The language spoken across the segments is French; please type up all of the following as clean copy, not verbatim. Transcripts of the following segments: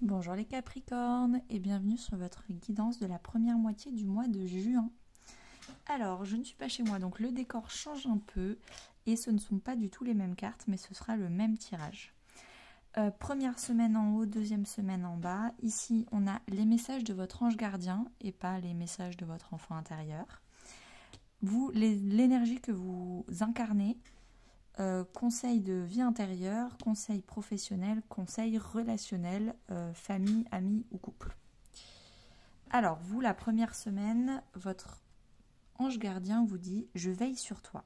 Bonjour les Capricornes et bienvenue sur votre guidance de la première moitié du mois de juin. Alors, je ne suis pas chez moi, donc le décor change un peu et ce ne sont pas du tout les mêmes cartes, mais ce sera le même tirage. Première semaine en haut, deuxième semaine en bas. Ici, on a les messages de votre ange gardien et pas les messages de votre enfant intérieur. Vous, l'énergie que vous incarnez, conseil de vie intérieure, conseil professionnel, conseil relationnel, famille, amis ou couple. Alors, vous, la première semaine, votre ange gardien vous dit « Je veille sur toi ».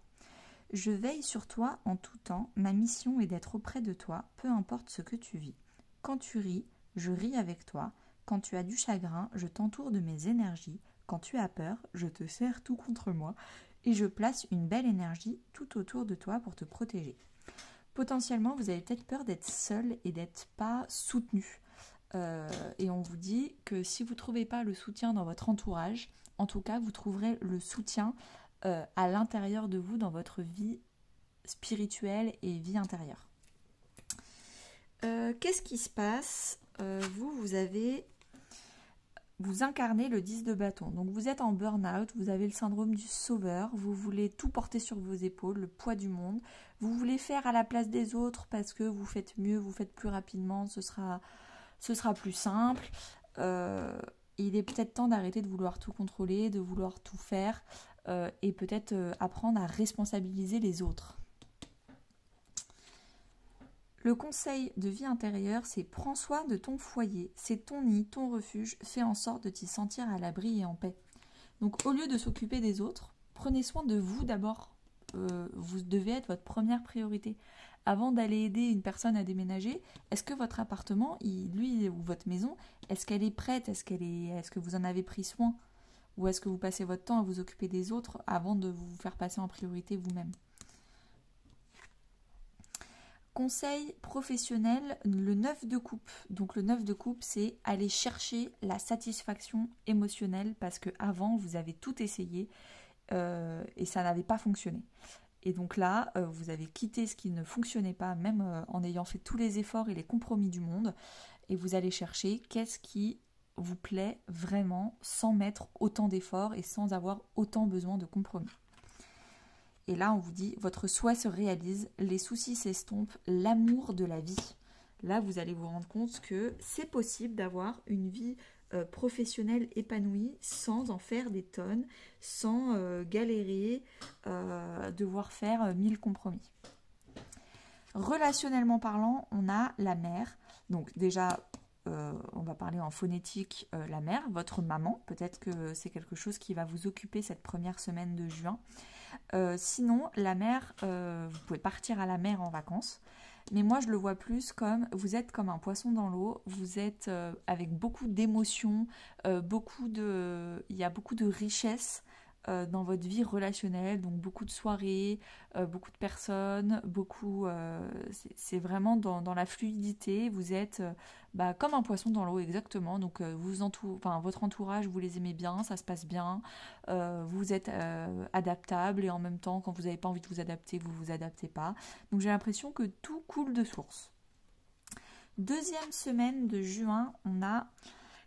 Je veille sur toi en tout temps, ma mission est d'être auprès de toi, peu importe ce que tu vis. Quand tu ris, je ris avec toi. Quand tu as du chagrin, je t'entoure de mes énergies. Quand tu as peur, je te serre tout contre moi. Et je place une belle énergie tout autour de toi pour te protéger. Potentiellement, vous avez peut-être peur d'être seul et d'être pas soutenu. Et on vous dit que si vous ne trouvez pas le soutien dans votre entourage, en tout cas, vous trouverez le soutien à l'intérieur de vous dans votre vie spirituelle et vie intérieure. Qu'est-ce qui se passe vous incarnez le 10 de bâton. Donc vous êtes en burn-out, vous avez le syndrome du sauveur, vous voulez tout porter sur vos épaules, le poids du monde. Vous voulez faire à la place des autres parce que vous faites mieux, vous faites plus rapidement, ce sera plus simple. Il est peut-être temps d'arrêter de vouloir tout contrôler, de vouloir tout faire et peut-être apprendre à responsabiliser les autres. Le conseil de vie intérieure, c'est prends soin de ton foyer, c'est ton nid, ton refuge, fais en sorte de t'y sentir à l'abri et en paix. Donc au lieu de s'occuper des autres, prenez soin de vous d'abord. Vous devez être votre première priorité. Avant d'aller aider une personne à déménager, est-ce que votre appartement, lui ou votre maison, est-ce qu'elle est prête, est-ce que vous en avez pris soin? Ou est-ce que vous passez votre temps à vous occuper des autres avant de vous faire passer en priorité vous-même? Conseil professionnel, le 9 de coupe. Donc le 9 de coupe, c'est aller chercher la satisfaction émotionnelle parce que avant vous avez tout essayé et ça n'avait pas fonctionné. Et donc là, vous avez quitté ce qui ne fonctionnait pas, même en ayant fait tous les efforts et les compromis du monde, et vous allez chercher qu'est-ce qui vous plaît vraiment sans mettre autant d'efforts et sans avoir autant besoin de compromis. Et là, on vous dit, votre souhait se réalise, les soucis s'estompent, l'amour de la vie. Là, vous allez vous rendre compte que c'est possible d'avoir une vie professionnelle épanouie sans en faire des tonnes, sans galérer, devoir faire 1000 compromis. Relationnellement parlant, on a la mère. Donc déjà, on va parler en phonétique, la mère, votre maman. Peut-être que c'est quelque chose qui va vous occuper cette première semaine de juin. Sinon, la mer, vous pouvez partir à la mer en vacances, mais moi je le vois plus comme vous êtes comme un poisson dans l'eau, vous êtes avec beaucoup d'émotions, il y a beaucoup de richesse dans votre vie relationnelle, donc beaucoup de soirées, beaucoup de personnes, c'est vraiment dans la fluidité, vous êtes comme un poisson dans l'eau exactement, donc votre entourage, vous les aimez bien, ça se passe bien, vous êtes adaptable et en même temps quand vous n'avez pas envie de vous adapter, vous ne vous adaptez pas, donc j'ai l'impression que tout coule de source. Deuxième semaine de juin, on a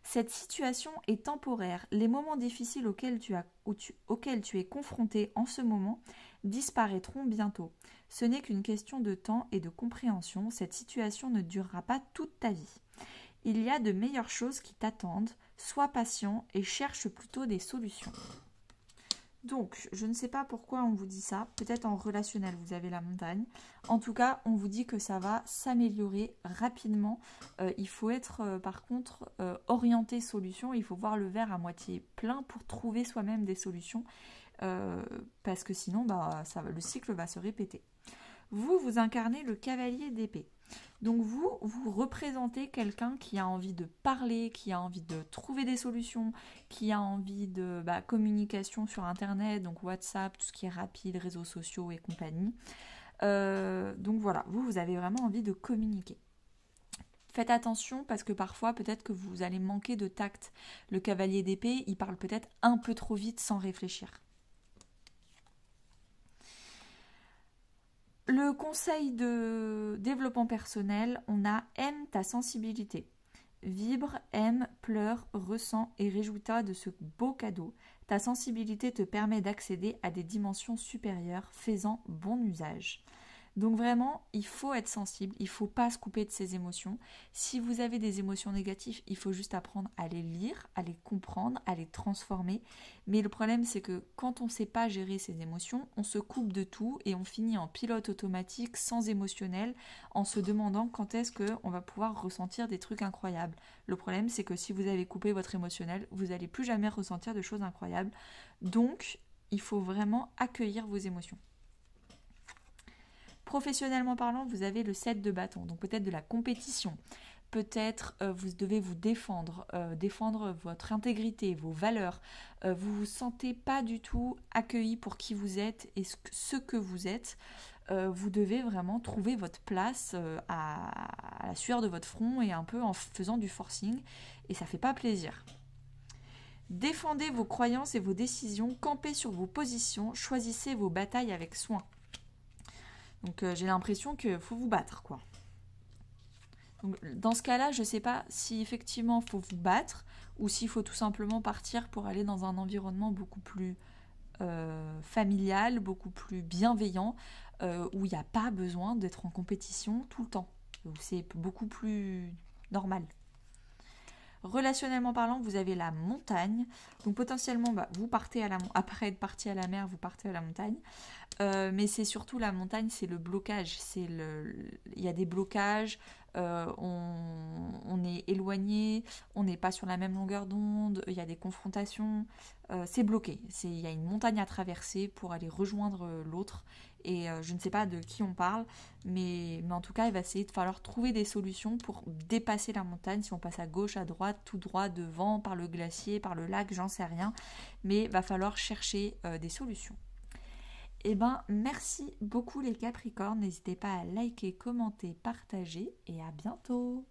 cette situation est temporaire. Les moments difficiles auxquels tu es confronté en ce moment disparaîtront bientôt. Ce n'est qu'une question de temps et de compréhension. Cette situation ne durera pas toute ta vie. Il y a de meilleures choses qui t'attendent. Sois patient et cherche plutôt des solutions. Donc, je ne sais pas pourquoi on vous dit ça. Peut-être en relationnel, vous avez la montagne. En tout cas, on vous dit que ça va s'améliorer rapidement. Il faut être, par contre, orienté solution. Il faut voir le verre à moitié plein pour trouver soi-même des solutions. Parce que sinon, le cycle va se répéter. Vous incarnez le cavalier d'épée. Donc vous représentez quelqu'un qui a envie de parler, qui a envie de trouver des solutions, qui a envie de communication sur Internet, donc WhatsApp, tout ce qui est rapide, réseaux sociaux et compagnie. Donc voilà, vous avez vraiment envie de communiquer. Faites attention parce que parfois peut-être que vous allez manquer de tact. Le cavalier d'épée, il parle peut-être un peu trop vite sans réfléchir. Le conseil de développement personnel, on a aime ta sensibilité. Vibre, aime, pleure, ressent et réjouis-toi de ce beau cadeau. Ta sensibilité te permet d'accéder à des dimensions supérieures, fais-en bon usage. Donc vraiment, il faut être sensible, il ne faut pas se couper de ses émotions. Si vous avez des émotions négatives, il faut juste apprendre à les lire, à les comprendre, à les transformer. Mais le problème, c'est que quand on ne sait pas gérer ses émotions, on se coupe de tout et on finit en pilote automatique, sans émotionnel, en se demandant quand est-ce qu'on va pouvoir ressentir des trucs incroyables. Le problème, c'est que si vous avez coupé votre émotionnel, vous n'allez plus jamais ressentir de choses incroyables. Donc, il faut vraiment accueillir vos émotions. Professionnellement parlant, vous avez le 7 de bâton, donc peut-être de la compétition. Peut-être vous devez vous défendre, défendre votre intégrité, vos valeurs. Vous ne vous sentez pas du tout accueilli pour qui vous êtes et ce que vous êtes. Vous devez vraiment trouver votre place à la sueur de votre front et un peu en faisant du forcing. Et ça ne fait pas plaisir. Défendez vos croyances et vos décisions, campez sur vos positions, choisissez vos batailles avec soin. Donc j'ai l'impression qu'il faut vous battre, quoi. Donc, dans ce cas-là, je ne sais pas si effectivement il faut vous battre ou s'il faut tout simplement partir pour aller dans un environnement beaucoup plus familial, beaucoup plus bienveillant, où il n'y a pas besoin d'être en compétition tout le temps, où c'est beaucoup plus normal. Relationnellement parlant, vous avez la montagne. Donc potentiellement, vous partez après être parti à la mer, vous partez à la montagne. Mais c'est surtout la montagne, c'est le blocage. Il y a des blocages, on est éloigné, on n'est pas sur la même longueur d'onde, il y a des confrontations, c'est bloqué. Il y a une montagne à traverser pour aller rejoindre l'autre. Et je ne sais pas de qui on parle, mais en tout cas, il va falloir trouver des solutions pour dépasser la montagne. Si on passe à gauche, à droite, tout droit, devant, par le glacier, par le lac, j'en sais rien. Mais il va falloir chercher des solutions. Eh bien, merci beaucoup les Capricornes. N'hésitez pas à liker, commenter, partager et à bientôt.